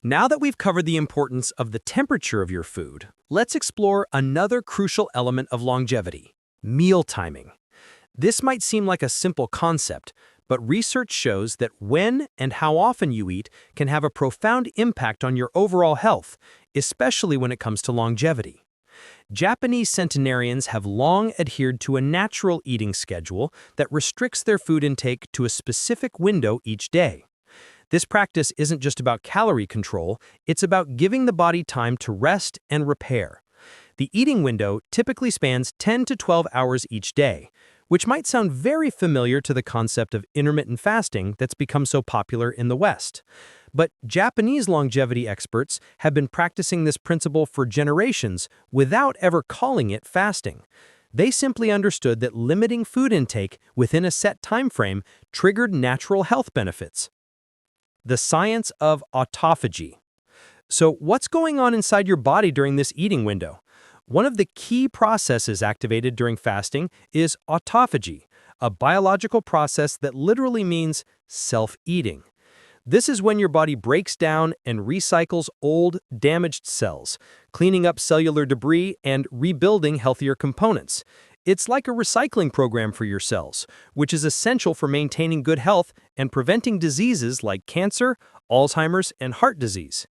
Now that we've covered the importance of the temperature of your food, let's explore another crucial element of longevity: meal timing. This might seem like a simple concept, but research shows that when and how often you eat can have a profound impact on your overall health, especially when it comes to longevity. Japanese centenarians have long adhered to a natural eating schedule that restricts their food intake to a specific window each day. This practice isn't just about calorie control, it's about giving the body time to rest and repair. The eating window typically spans 10 to 12 hours each day, which might sound very familiar to the concept of intermittent fasting that's become so popular in the West. But Japanese longevity experts have been practicing this principle for generations without ever calling it fasting. They simply understood that limiting food intake within a set time frame triggered natural health benefits. The science of autophagy. So what's going on inside your body during this eating window? One of the key processes activated during fasting is autophagy, a biological process that literally means self-eating. This is when your body breaks down and recycles old, damaged cells, cleaning up cellular debris and rebuilding healthier components. It's like a recycling program for your cells, which is essential for maintaining good health and preventing diseases like cancer, Alzheimer's, and heart disease.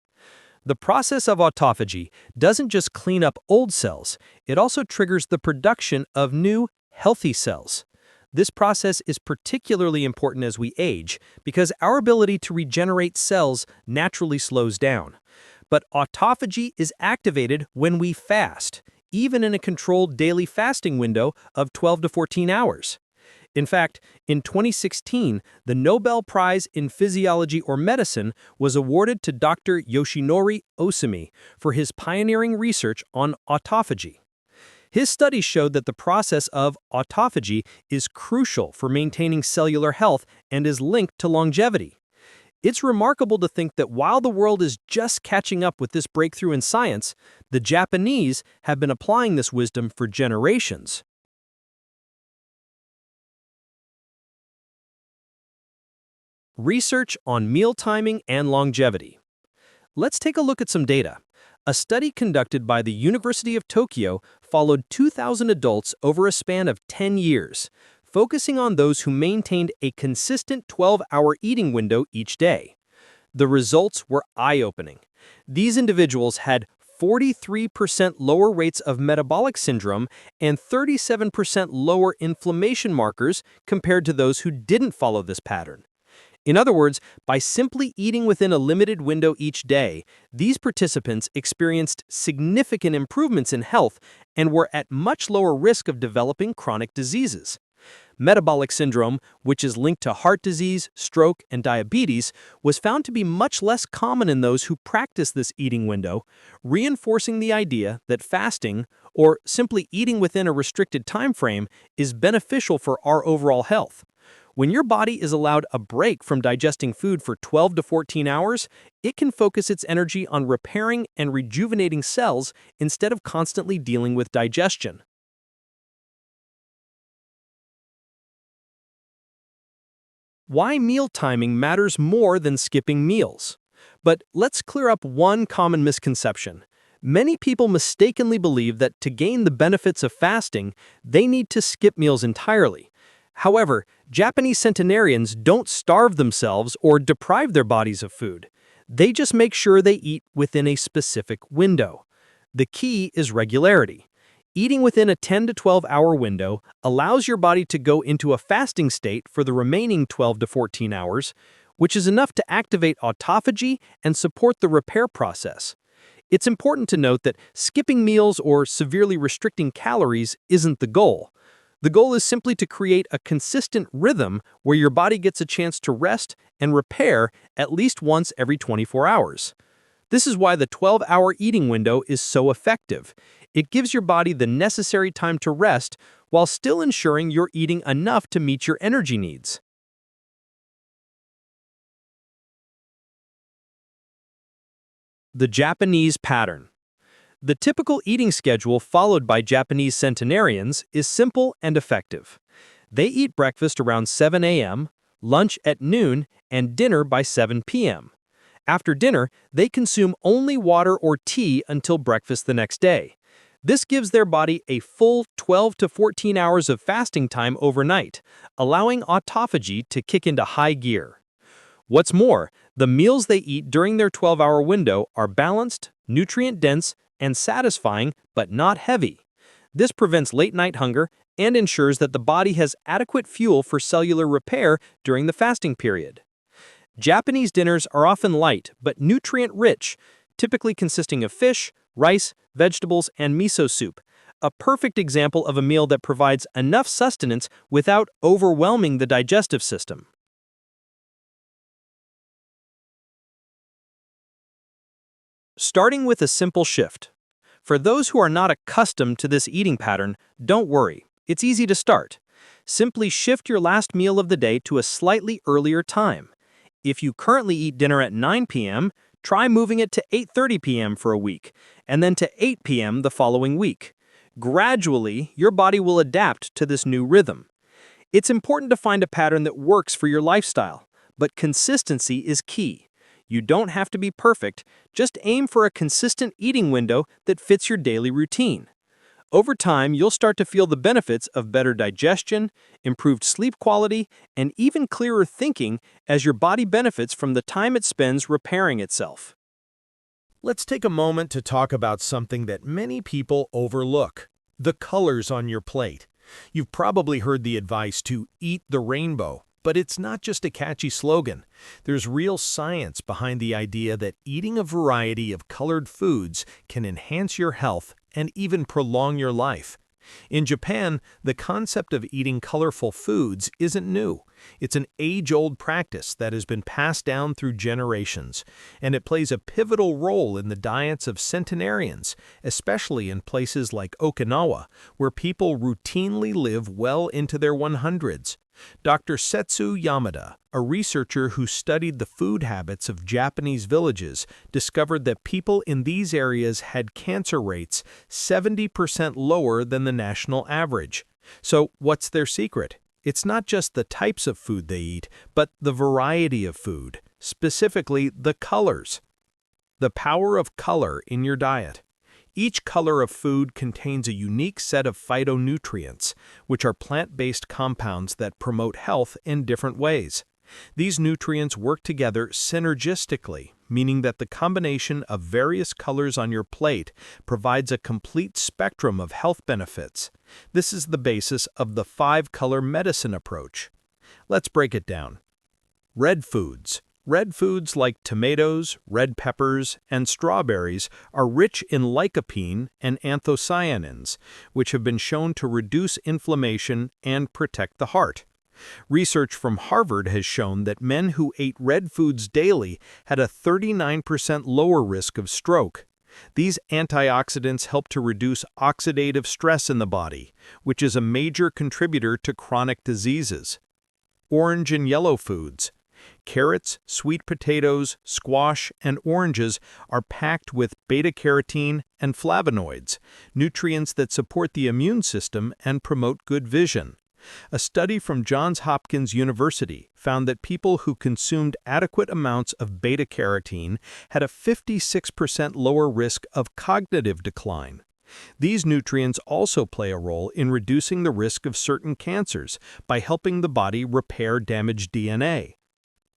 The process of autophagy doesn't just clean up old cells, it also triggers the production of new, healthy cells. This process is particularly important as we age because our ability to regenerate cells naturally slows down. But autophagy is activated when we fast, even in a controlled daily fasting window of 12 to 14 hours. In fact, in 2016, the Nobel Prize in Physiology or Medicine was awarded to Dr. Yoshinori Osumi for his pioneering research on autophagy. His studies showed that the process of autophagy is crucial for maintaining cellular health and is linked to longevity. It's remarkable to think that while the world is just catching up with this breakthrough in science, the Japanese have been applying this wisdom for generations. Research on meal timing and longevity. Let's take a look at some data. A study conducted by the University of Tokyo followed 2,000 adults over a span of 10 years, focusing on those who maintained a consistent 12-hour eating window each day. The results were eye-opening. These individuals had 43% lower rates of metabolic syndrome and 37% lower inflammation markers compared to those who didn't follow this pattern. In other words, by simply eating within a limited window each day, these participants experienced significant improvements in health and were at much lower risk of developing chronic diseases. Metabolic syndrome, which is linked to heart disease, stroke, and diabetes, was found to be much less common in those who practice this eating window, reinforcing the idea that fasting, or simply eating within a restricted time frame, is beneficial for our overall health. When your body is allowed a break from digesting food for 12 to 14 hours, it can focus its energy on repairing and rejuvenating cells instead of constantly dealing with digestion. Why meal timing matters more than skipping meals. But let's clear up one common misconception. Many people mistakenly believe that to gain the benefits of fasting, they need to skip meals entirely. However, Japanese centenarians don't starve themselves or deprive their bodies of food. They just make sure they eat within a specific window. The key is regularity. Eating within a 10 to 12-hour window allows your body to go into a fasting state for the remaining 12 to 14 hours, which is enough to activate autophagy and support the repair process. It's important to note that skipping meals or severely restricting calories isn't the goal. The goal is simply to create a consistent rhythm where your body gets a chance to rest and repair at least once every 24 hours. This is why the 12-hour eating window is so effective. It gives your body the necessary time to rest while still ensuring you're eating enough to meet your energy needs. The Japanese pattern. The typical eating schedule followed by Japanese centenarians is simple and effective. They eat breakfast around 7 a.m., lunch at noon, and dinner by 7 p.m. After dinner, they consume only water or tea until breakfast the next day. This gives their body a full 12 to 14 hours of fasting time overnight, allowing autophagy to kick into high gear. What's more, the meals they eat during their 12-hour window are balanced, nutrient-dense, and satisfying, but not heavy. This prevents late-night hunger and ensures that the body has adequate fuel for cellular repair during the fasting period. Japanese dinners are often light but nutrient-rich, typically consisting of fish, rice, vegetables, and miso soup, a perfect example of a meal that provides enough sustenance without overwhelming the digestive system. Starting with a simple shift. For those who are not accustomed to this eating pattern, don't worry, it's easy to start. Simply shift your last meal of the day to a slightly earlier time. If you currently eat dinner at 9 p.m., try moving it to 8:30 p.m. for a week, and then to 8 p.m. the following week. Gradually, your body will adapt to this new rhythm. It's important to find a pattern that works for your lifestyle, but consistency is key. You don't have to be perfect, just aim for a consistent eating window that fits your daily routine. Over time, you'll start to feel the benefits of better digestion, improved sleep quality, and even clearer thinking as your body benefits from the time it spends repairing itself. Let's take a moment to talk about something that many people overlook: the colors on your plate. You've probably heard the advice to eat the rainbow, but it's not just a catchy slogan. There's real science behind the idea that eating a variety of colored foods can enhance your health and even prolong your life. In Japan, the concept of eating colorful foods isn't new. It's an age-old practice that has been passed down through generations, and it plays a pivotal role in the diets of centenarians, especially in places like Okinawa, where people routinely live well into their 100s. Dr. Setsu Yamada, a researcher who studied the food habits of Japanese villages, discovered that people in these areas had cancer rates 70% lower than the national average. So what's their secret? It's not just the types of food they eat, but the variety of food, specifically the colors. The power of color in your diet. Each color of food contains a unique set of phytonutrients, which are plant-based compounds that promote health in different ways. These nutrients work together synergistically, meaning that the combination of various colors on your plate provides a complete spectrum of health benefits. This is the basis of the 5-color medicine approach. Let's break it down. Red foods. Red foods like tomatoes, red peppers, and strawberries are rich in lycopene and anthocyanins, which have been shown to reduce inflammation and protect the heart. Research from Harvard has shown that men who ate red foods daily had a 39% lower risk of stroke. These antioxidants help to reduce oxidative stress in the body, which is a major contributor to chronic diseases. Orange and yellow foods. Carrots, sweet potatoes, squash, and oranges are packed with beta-carotene and flavonoids, nutrients that support the immune system and promote good vision. A study from Johns Hopkins University found that people who consumed adequate amounts of beta-carotene had a 56% lower risk of cognitive decline. These nutrients also play a role in reducing the risk of certain cancers by helping the body repair damaged DNA.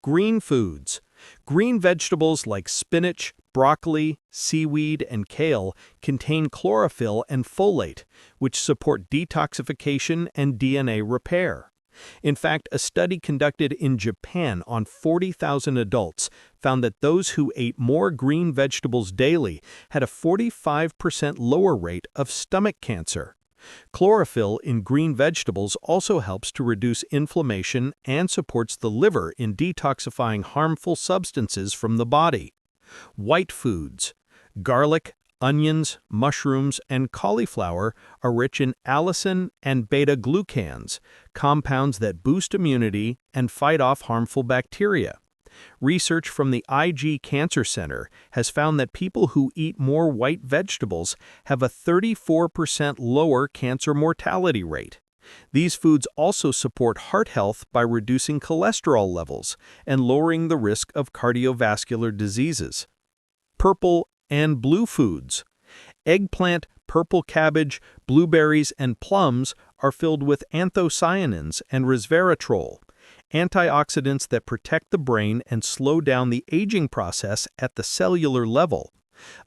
Green foods. Green vegetables like spinach, broccoli, seaweed, and kale contain chlorophyll and folate, which support detoxification and DNA repair. In fact, a study conducted in Japan on 40,000 adults found that those who ate more green vegetables daily had a 45% lower rate of stomach cancer. Chlorophyll in green vegetables also helps to reduce inflammation and supports the liver in detoxifying harmful substances from the body. White foods. Garlic, onions, mushrooms, and cauliflower are rich in allicin and beta-glucans, compounds that boost immunity and fight off harmful bacteria. Research from the IG Cancer Center has found that people who eat more white vegetables have a 34% lower cancer mortality rate. These foods also support heart health by reducing cholesterol levels and lowering the risk of cardiovascular diseases. Purple and blue foods. Eggplant, purple cabbage, blueberries, and plums are filled with anthocyanins and resveratrol, antioxidants that protect the brain and slow down the aging process at the cellular level.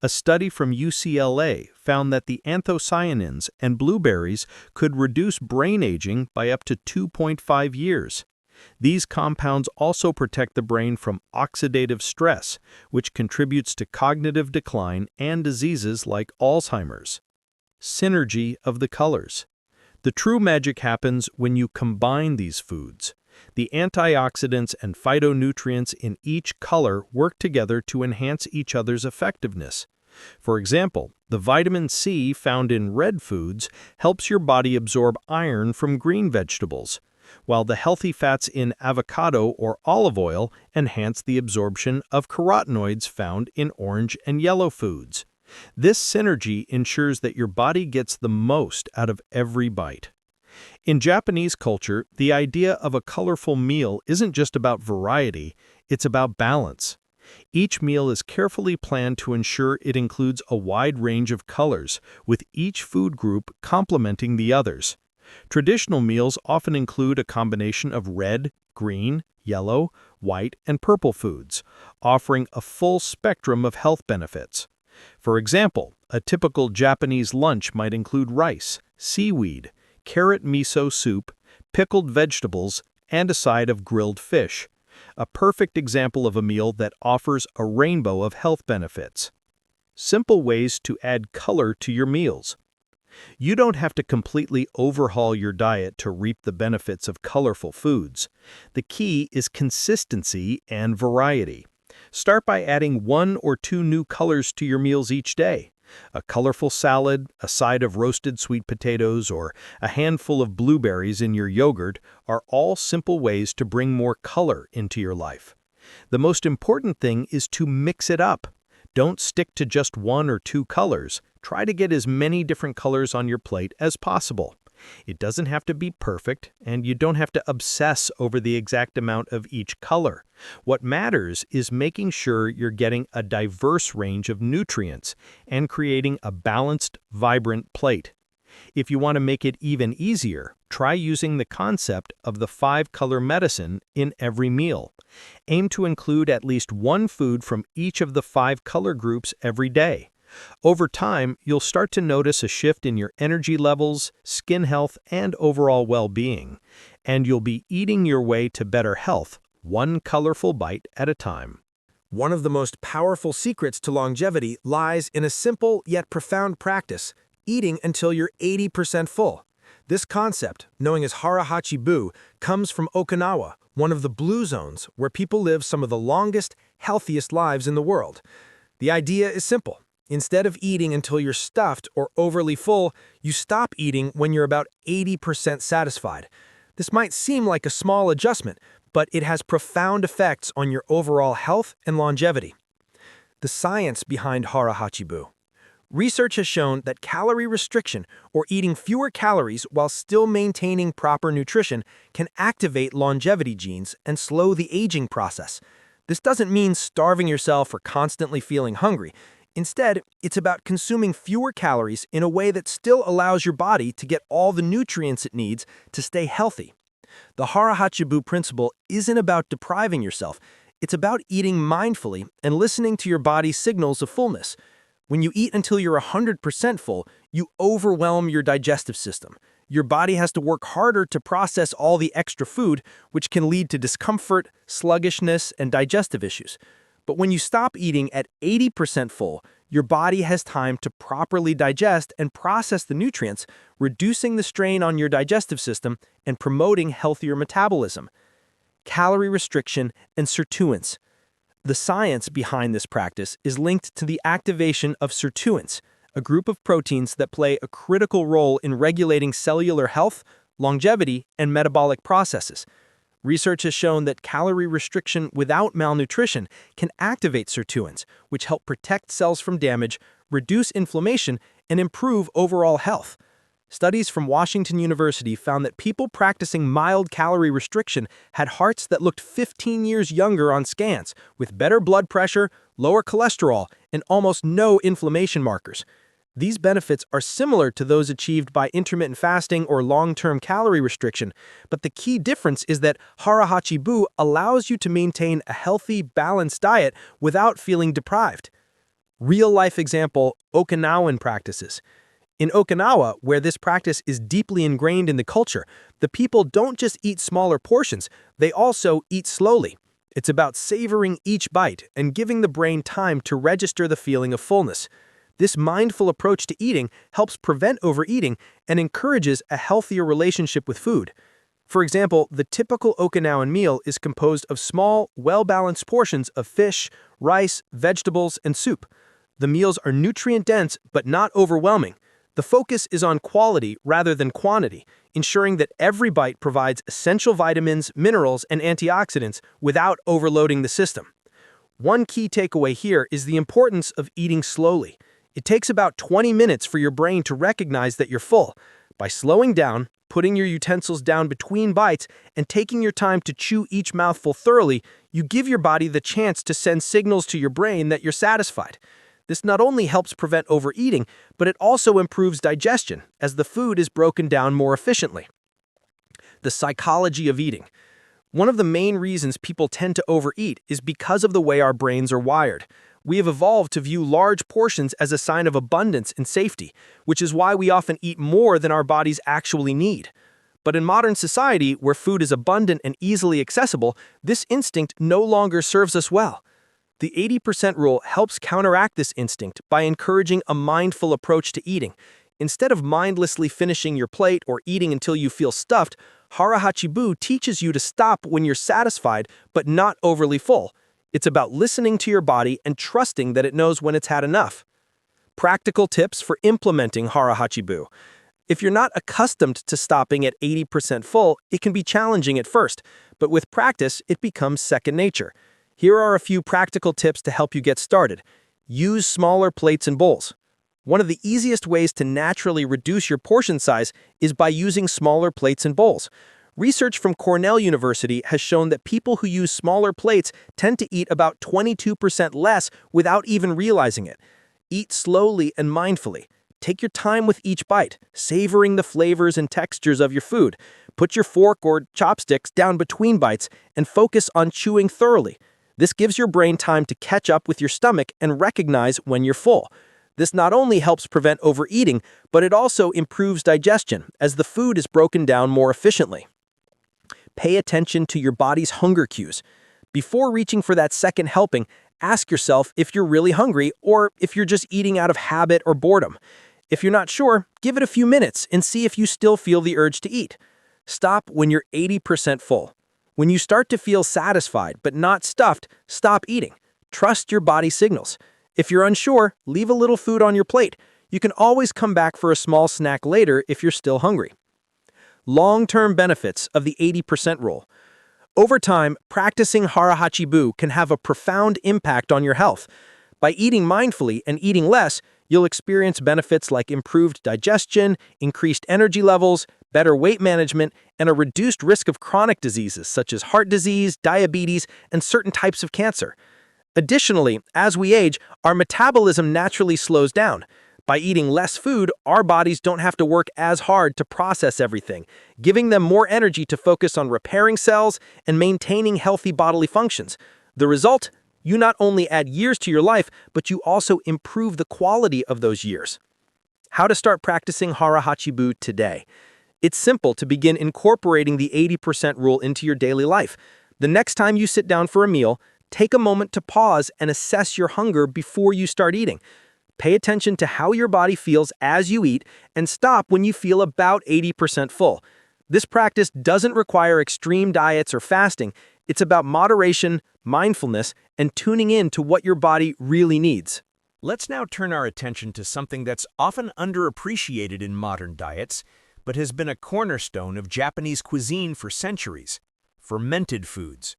A study from UCLA found that the anthocyanins and blueberries could reduce brain aging by up to 2.5 years. These compounds also protect the brain from oxidative stress, which contributes to cognitive decline and diseases like Alzheimer's. Synergy of the colors. The true magic happens when you combine these foods. The antioxidants and phytonutrients in each color work together to enhance each other's effectiveness. For example, the vitamin C found in red foods helps your body absorb iron from green vegetables, while the healthy fats in avocado or olive oil enhance the absorption of carotenoids found in orange and yellow foods. This synergy ensures that your body gets the most out of every bite. In Japanese culture, the idea of a colorful meal isn't just about variety, it's about balance. Each meal is carefully planned to ensure it includes a wide range of colors, with each food group complementing the others. Traditional meals often include a combination of red, green, yellow, white, and purple foods, offering a full spectrum of health benefits. For example, a typical Japanese lunch might include rice, seaweed, carrot miso soup, pickled vegetables, and a side of grilled fish. A perfect example of a meal that offers a rainbow of health benefits. Simple ways to add color to your meals. You don't have to completely overhaul your diet to reap the benefits of colorful foods. The key is consistency and variety. Start by adding 1 or 2 new colors to your meals each day. A colorful salad, a side of roasted sweet potatoes, or a handful of blueberries in your yogurt are all simple ways to bring more color into your life. The most important thing is to mix it up. Don't stick to just 1 or 2 colors. Try to get as many different colors on your plate as possible. It doesn't have to be perfect, and you don't have to obsess over the exact amount of each color. What matters is making sure you're getting a diverse range of nutrients and creating a balanced, vibrant plate. If you want to make it even easier, try using the concept of the 5-color medicine in every meal. Aim to include at least 1 food from each of the 5 color groups every day. Over time, you'll start to notice a shift in your energy levels, skin health, and overall well-being. And you'll be eating your way to better health, 1 colorful bite at a time. One of the most powerful secrets to longevity lies in a simple yet profound practice: eating until you're 80% full. This concept, known as hara-hachi-bu, comes from Okinawa, one of the blue zones where people live some of the longest, healthiest lives in the world. The idea is simple. Instead of eating until you're stuffed or overly full, you stop eating when you're about 80% satisfied. This might seem like a small adjustment, but it has profound effects on your overall health and longevity. The science behind hara-hachi-bu. Research has shown that calorie restriction, or eating fewer calories while still maintaining proper nutrition, can activate longevity genes and slow the aging process. This doesn't mean starving yourself or constantly feeling hungry. Instead, it's about consuming fewer calories in a way that still allows your body to get all the nutrients it needs to stay healthy. The hara-hachi-bu principle isn't about depriving yourself. It's about eating mindfully and listening to your body's signals of fullness. When you eat until you're 100% full, you overwhelm your digestive system. Your body has to work harder to process all the extra food, which can lead to discomfort, sluggishness, and digestive issues. But when you stop eating at 80% full, your body has time to properly digest and process the nutrients, reducing the strain on your digestive system and promoting healthier metabolism. Calorie restriction and sirtuins. The science behind this practice is linked to the activation of sirtuins, a group of proteins that play a critical role in regulating cellular health, longevity, and metabolic processes. Research has shown that calorie restriction without malnutrition can activate sirtuins, which help protect cells from damage, reduce inflammation, and improve overall health. Studies from Washington University found that people practicing mild calorie restriction had hearts that looked 15 years younger on scans, with better blood pressure, lower cholesterol, and almost no inflammation markers. These benefits are similar to those achieved by intermittent fasting or long-term calorie restriction, but the key difference is that Hara-Hachi-Bu allows you to maintain a healthy, balanced diet without feeling deprived. Real-life example, Okinawan practices. In Okinawa, where this practice is deeply ingrained in the culture, the people don't just eat smaller portions, they also eat slowly. It's about savoring each bite and giving the brain time to register the feeling of fullness. This mindful approach to eating helps prevent overeating and encourages a healthier relationship with food. For example, the typical Okinawan meal is composed of small, well-balanced portions of fish, rice, vegetables, and soup. The meals are nutrient-dense but not overwhelming. The focus is on quality rather than quantity, ensuring that every bite provides essential vitamins, minerals, and antioxidants without overloading the system. One key takeaway here is the importance of eating slowly. It takes about 20 minutes for your brain to recognize that you're full. By slowing down, putting your utensils down between bites, and taking your time to chew each mouthful thoroughly, you give your body the chance to send signals to your brain that you're satisfied. This not only helps prevent overeating, but it also improves digestion, as the food is broken down more efficiently. The psychology of eating. One of the main reasons people tend to overeat is because of the way our brains are wired. We have evolved to view large portions as a sign of abundance and safety, which is why we often eat more than our bodies actually need. But in modern society, where food is abundant and easily accessible, this instinct no longer serves us well. The 80% rule helps counteract this instinct by encouraging a mindful approach to eating. Instead of mindlessly finishing your plate or eating until you feel stuffed, Hara-Hachi-Bu teaches you to stop when you're satisfied but not overly full. It's about listening to your body and trusting that it knows when it's had enough. Practical tips for implementing Hara-Hachi-Bu. If you're not accustomed to stopping at 80% full, it can be challenging at first, but with practice, it becomes second nature. Here are a few practical tips to help you get started. Use smaller plates and bowls. One of the easiest ways to naturally reduce your portion size is by using smaller plates and bowls. Research from Cornell University has shown that people who use smaller plates tend to eat about 22% less without even realizing it. Eat slowly and mindfully. Take your time with each bite, savoring the flavors and textures of your food. Put your fork or chopsticks down between bites and focus on chewing thoroughly. This gives your brain time to catch up with your stomach and recognize when you're full. This not only helps prevent overeating, but it also improves digestion as the food is broken down more efficiently. Pay attention to your body's hunger cues. Before reaching for that second helping, ask yourself if you're really hungry or if you're just eating out of habit or boredom. If you're not sure, give it a few minutes and see if you still feel the urge to eat. Stop when you're 80% full. When you start to feel satisfied but not stuffed, stop eating. Trust your body signals. If you're unsure, leave a little food on your plate. You can always come back for a small snack later if you're still hungry. Long-term benefits of the 80% rule. Over time, practicing Hara-Hachi-Bu can have a profound impact on your health. By eating mindfully and eating less, you'll experience benefits like improved digestion, increased energy levels, better weight management, and a reduced risk of chronic diseases such as heart disease, diabetes, and certain types of cancer. Additionally, as we age, our metabolism naturally slows down. By eating less food, our bodies don't have to work as hard to process everything, giving them more energy to focus on repairing cells and maintaining healthy bodily functions. The result? You not only add years to your life, but you also improve the quality of those years. How to start practicing Hara-Hachi-Bu today. It's simple to begin incorporating the 80% rule into your daily life. The next time you sit down for a meal, take a moment to pause and assess your hunger before you start eating. Pay attention to how your body feels as you eat and stop when you feel about 80% full. This practice doesn't require extreme diets or fasting. It's about moderation, mindfulness, and tuning in to what your body really needs. Let's now turn our attention to something that's often underappreciated in modern diets, but has been a cornerstone of Japanese cuisine for centuries: fermented foods.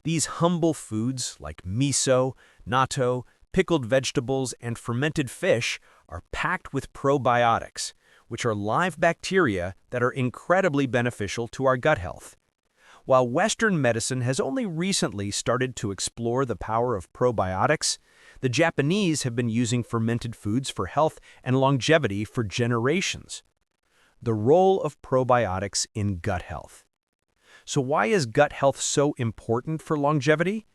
These humble foods, like miso, natto, pickled vegetables, and fermented fish, are packed with probiotics, which are live bacteria that are incredibly beneficial to our gut health. While Western medicine has only recently started to explore the power of probiotics, the Japanese have been using fermented foods for health and longevity for generations. The role of probiotics in gut health. So why is gut health so important for longevity?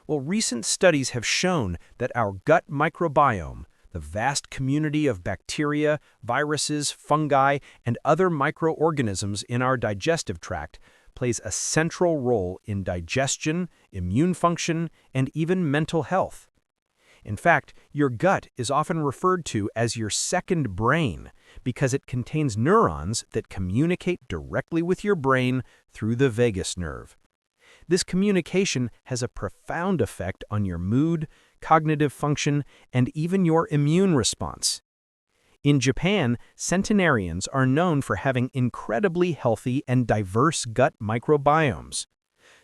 Well, recent studies have shown that our gut microbiome, the vast community of bacteria, viruses, fungi, and other microorganisms in our digestive tract, plays a central role in digestion, immune function, and even mental health. In fact, your gut is often referred to as your second brain because it contains neurons that communicate directly with your brain through the vagus nerve. This communication has a profound effect on your mood, cognitive function, and even your immune response. In Japan, centenarians are known for having incredibly healthy and diverse gut microbiomes.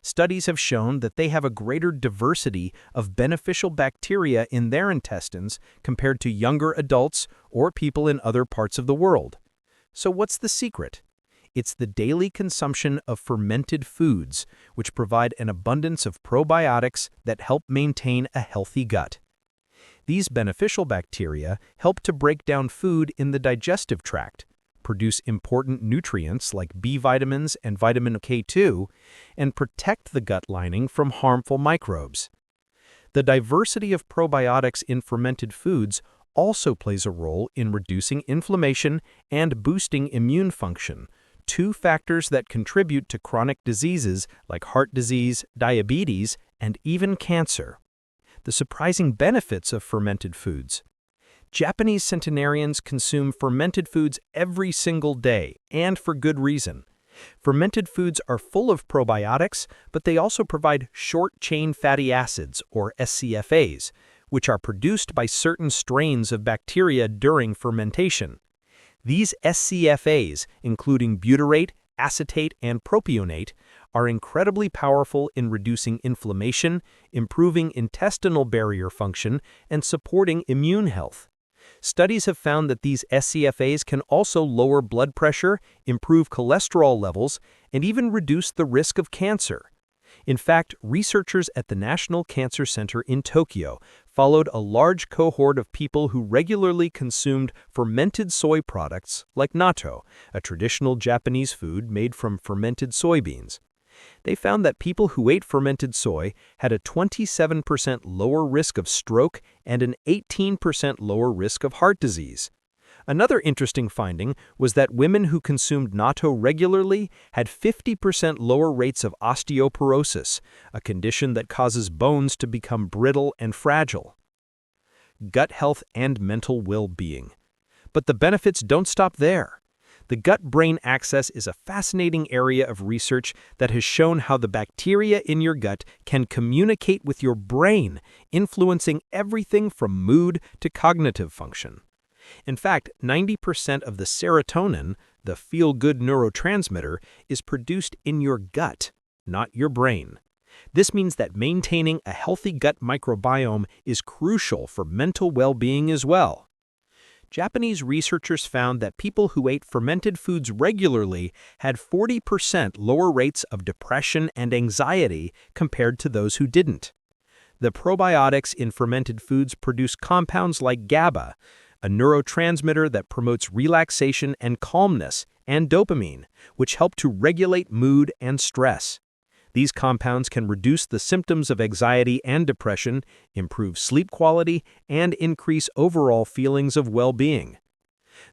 Studies have shown that they have a greater diversity of beneficial bacteria in their intestines compared to younger adults or people in other parts of the world. So what's the secret? It's the daily consumption of fermented foods, which provide an abundance of probiotics that help maintain a healthy gut. These beneficial bacteria help to break down food in the digestive tract, produce important nutrients like B vitamins and vitamin K2, and protect the gut lining from harmful microbes. The diversity of probiotics in fermented foods also plays a role in reducing inflammation and boosting immune function, two factors that contribute to chronic diseases like heart disease, diabetes, and even cancer. The surprising benefits of fermented foods. Japanese centenarians consume fermented foods every single day, and for good reason. Fermented foods are full of probiotics, but they also provide short-chain fatty acids, or SCFAs, which are produced by certain strains of bacteria during fermentation. These SCFAs, including butyrate, acetate, and propionate, are incredibly powerful in reducing inflammation, improving intestinal barrier function, and supporting immune health. Studies have found that these SCFAs can also lower blood pressure, improve cholesterol levels, and even reduce the risk of cancer. In fact, researchers at the National Cancer Center in Tokyo followed a large cohort of people who regularly consumed fermented soy products like natto, a traditional Japanese food made from fermented soybeans. They found that people who ate fermented soy had a 27% lower risk of stroke and an 18% lower risk of heart disease. Another interesting finding was that women who consumed natto regularly had 50% lower rates of osteoporosis, a condition that causes bones to become brittle and fragile. Gut health and mental well-being. But the benefits don't stop there. The gut-brain axis is a fascinating area of research that has shown how the bacteria in your gut can communicate with your brain, influencing everything from mood to cognitive function. In fact, 90% of the serotonin, the feel-good neurotransmitter, is produced in your gut, not your brain. This means that maintaining a healthy gut microbiome is crucial for mental well-being as well. Japanese researchers found that people who ate fermented foods regularly had 40% lower rates of depression and anxiety compared to those who didn't. The probiotics in fermented foods produce compounds like GABA, a neurotransmitter that promotes relaxation and calmness, and dopamine, which help to regulate mood and stress. These compounds can reduce the symptoms of anxiety and depression, improve sleep quality, and increase overall feelings of well-being.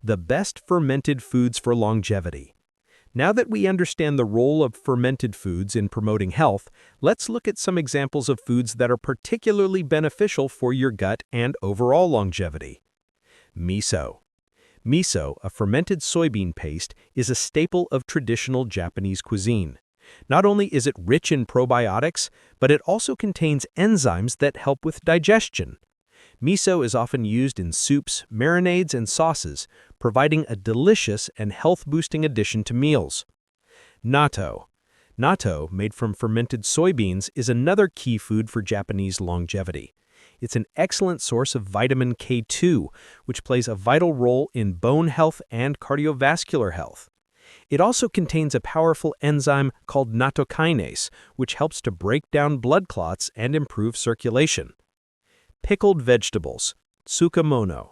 The best fermented foods for longevity. Now that we understand the role of fermented foods in promoting health, let's look at some examples of foods that are particularly beneficial for your gut and overall longevity. Miso. Miso, a fermented soybean paste, is a staple of traditional Japanese cuisine. Not only is it rich in probiotics, but it also contains enzymes that help with digestion. Miso is often used in soups, marinades, and sauces, providing a delicious and health-boosting addition to meals. Natto. Natto, made from fermented soybeans, is another key food for Japanese longevity. It's an excellent source of vitamin K2, which plays a vital role in bone health and cardiovascular health. It also contains a powerful enzyme called nattokinase, which helps to break down blood clots and improve circulation. Pickled vegetables, tsukemono.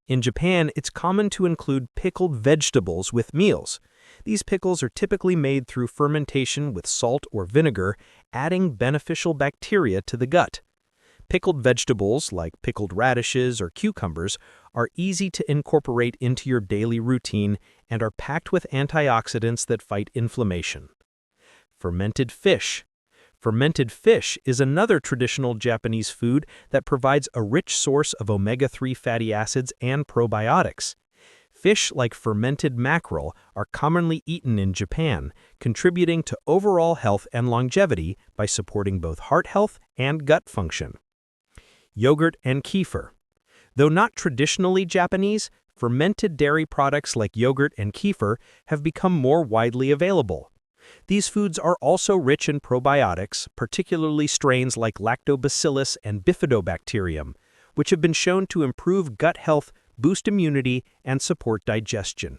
In Japan, it's common to include pickled vegetables with meals. These pickles are typically made through fermentation with salt or vinegar, adding beneficial bacteria to the gut. Pickled vegetables, like pickled radishes or cucumbers, are easy to incorporate into your daily routine and are packed with antioxidants that fight inflammation. Fermented fish. Fermented fish is another traditional Japanese food that provides a rich source of omega-3 fatty acids and probiotics. Fish like fermented mackerel are commonly eaten in Japan, contributing to overall health and longevity by supporting both heart health and gut function. Yogurt and kefir. Though not traditionally Japanese, fermented dairy products like yogurt and kefir have become more widely available. These foods are also rich in probiotics, particularly strains like lactobacillus and bifidobacterium, which have been shown to improve gut health, boost immunity, and support digestion.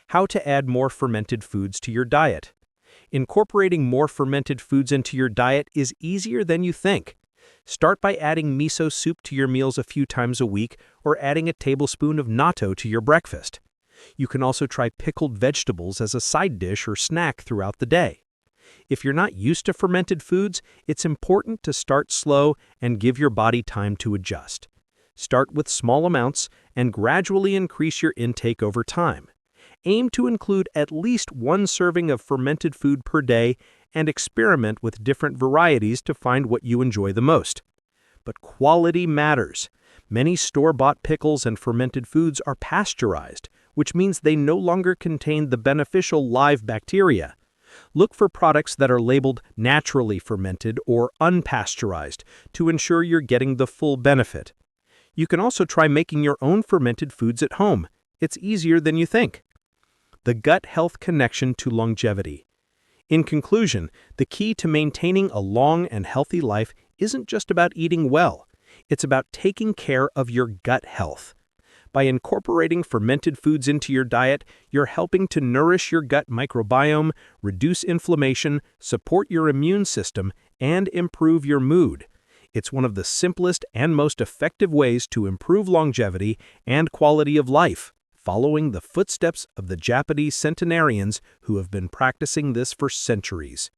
How to add more fermented foods to your diet. Incorporating more fermented foods into your diet is easier than you think. Start by adding miso soup to your meals a few times a week or adding a tablespoon of natto to your breakfast. You can also try pickled vegetables as a side dish or snack throughout the day. If you're not used to fermented foods, it's important to start slow and give your body time to adjust. Start with small amounts and gradually increase your intake over time. Aim to include at least one serving of fermented food per day and experiment with different varieties to find what you enjoy the most. But quality matters. Many store-bought pickles and fermented foods are pasteurized, which means they no longer contain the beneficial live bacteria. Look for products that are labeled naturally fermented or unpasteurized to ensure you're getting the full benefit. You can also try making your own fermented foods at home. It's easier than you think. The gut health connection to longevity. In conclusion, the key to maintaining a long and healthy life isn't just about eating well. It's about taking care of your gut health. By incorporating fermented foods into your diet, you're helping to nourish your gut microbiome, reduce inflammation, support your immune system, and improve your mood. It's one of the simplest and most effective ways to improve longevity and quality of life, following the footsteps of the Japanese centenarians who have been practicing this for centuries.